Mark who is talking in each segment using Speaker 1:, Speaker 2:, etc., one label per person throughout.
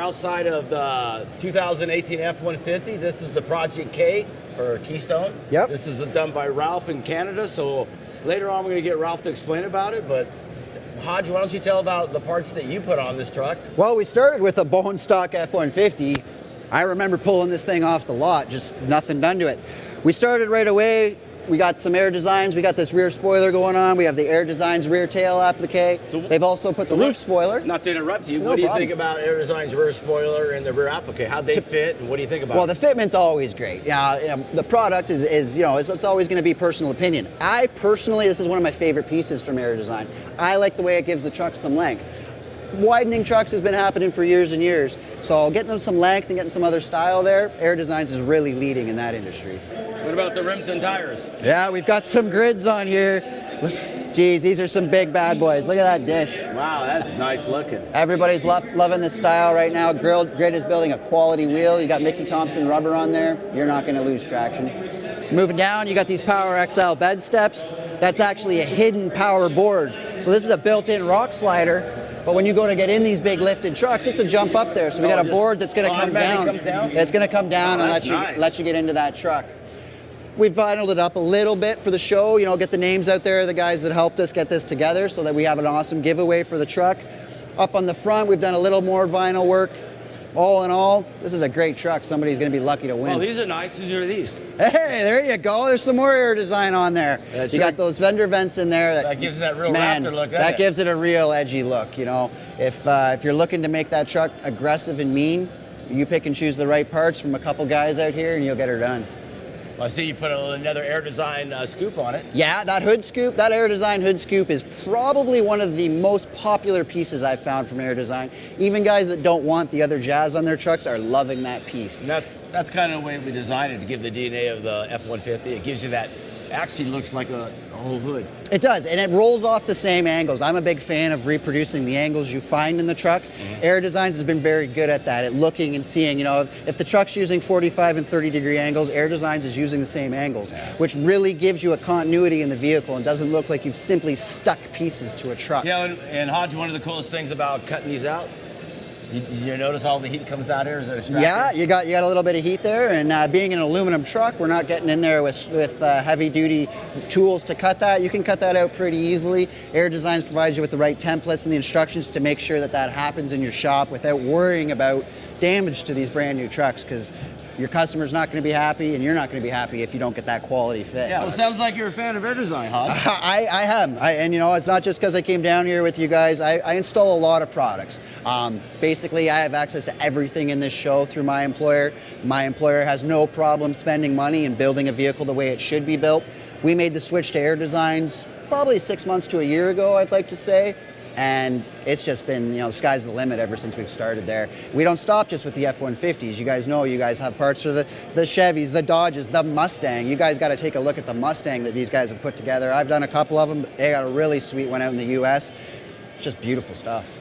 Speaker 1: outside of the 2018 F-150. This is the Project K for Keystone.
Speaker 2: Yep.
Speaker 1: This is done by Ralph in Canada, so later on we're going to get Ralph to explain about it, but Hoj, why don't you tell about the parts that you put on this truck?
Speaker 2: Well, we started with a bone stock F-150. I remember pulling this thing off the lot, just nothing done to it. We started right away. We got some Airdesigns. We got this rear spoiler going on. We have the Airdesigns rear tail applique. So they've also put the roof spoiler.
Speaker 1: Not to interrupt you,
Speaker 2: No
Speaker 1: what do you
Speaker 2: problem.
Speaker 1: think about Airdesigns rear spoiler and the rear applique? How'd they fit, and what do you think about
Speaker 2: Well,
Speaker 1: it?
Speaker 2: the fitment's always great. Yeah, the product is you know, it's always going to be personal opinion. I personally, this is one of my favorite pieces from Airdesign. I like the way it gives the truck some length. Widening trucks has been happening for years and years. So getting them some length and getting some other style there, Airdesigns is really leading in that industry.
Speaker 1: What about the rims and tires?
Speaker 2: Yeah, we've got some grids on here. Geez, these are some big bad boys. Look at that dish.
Speaker 1: Wow, that's nice looking.
Speaker 2: Everybody's loving this style right now. Grid is building a quality wheel. You got Mickey Thompson rubber on there. You're not going to lose traction. Moving down, you got these Power XL bed steps. That's actually a hidden power board. So this is a built-in rock slider. But when you go to get in these big lifted trucks, it's a jump up there. So we got a board that's going to come down.
Speaker 1: Comes down.
Speaker 2: It's going to come down and
Speaker 1: nice.
Speaker 2: let you get into that truck. We've vinyled it up a little bit for the show, you know, get the names out there, the guys that helped us get this together so that we have an awesome giveaway for the truck. Up on the front, we've done a little more vinyl work. All in all, this is a great truck. Somebody's going to be lucky to win.
Speaker 1: Oh, these are nice. Whose are these?
Speaker 2: Hey, there you go. There's some more Airdesign on there.
Speaker 1: That's
Speaker 2: you got those fender vents in there.
Speaker 1: That gives it that real
Speaker 2: man,
Speaker 1: Raptor look, doesn't
Speaker 2: that
Speaker 1: it?
Speaker 2: gives it a real edgy look, you know. If you're looking to make that truck aggressive and mean, you pick and choose the right parts from a couple guys out here and you'll get her done.
Speaker 1: I see you put another Airdesign scoop on it.
Speaker 2: Yeah, that hood scoop, that Airdesign hood scoop is probably one of the most popular pieces I've found from Airdesign. Even guys that don't want the other jazz on their trucks are loving that piece.
Speaker 1: And that's kind of the way we designed it, to give the DNA of the F-150. It gives you that, actually looks like a whole hood.
Speaker 2: It does, and it rolls off the same angles. I'm a big fan of reproducing the angles you find in the truck. Airdesigns has been very good at that, at looking and seeing, you know, if the truck's using 45 and 30 degree angles, Airdesigns is using the same angles, which really gives you a continuity in the vehicle and doesn't look like you've simply stuck pieces to a truck.
Speaker 1: Yeah, and Hoj, one of the coolest things about cutting these out, you notice all the heat comes out here? Is it extracted?
Speaker 2: Yeah, you got a little bit of heat there, and being an aluminum truck, we're not getting in there with heavy-duty tools to cut that. You can cut that out pretty easily. Airdesigns provides you with the right templates and the instructions to make sure that that happens in your shop without worrying about damage to these brand new trucks, because your customer's not going to be happy, and you're not going to be happy if you don't get that quality fit.
Speaker 1: Yeah, well, it sounds like you're a fan of Airdesign, Hoj.
Speaker 2: I am, and you know, it's not just because I came down here with you guys. I install a lot of products. Basically, I have access to everything in this show through my employer. My employer has no problem spending money and building a vehicle the way it should be built. We made the switch to Airdesigns probably 6 months to a year ago, I'd like to say. And it's just been, you know, the sky's the limit ever since we've started there. We don't stop just with the F-150s. You guys know you guys have parts for the Chevys, the Dodges, the Mustang. You guys got to take a look at the Mustang that these guys have put together. I've done a couple of them. They got a really sweet one out in the US. It's just beautiful stuff.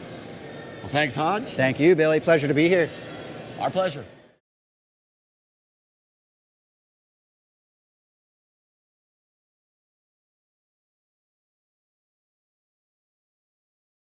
Speaker 1: Well, thanks, Hoj.
Speaker 2: Thank you, Billy. Pleasure to be here.
Speaker 1: Our pleasure.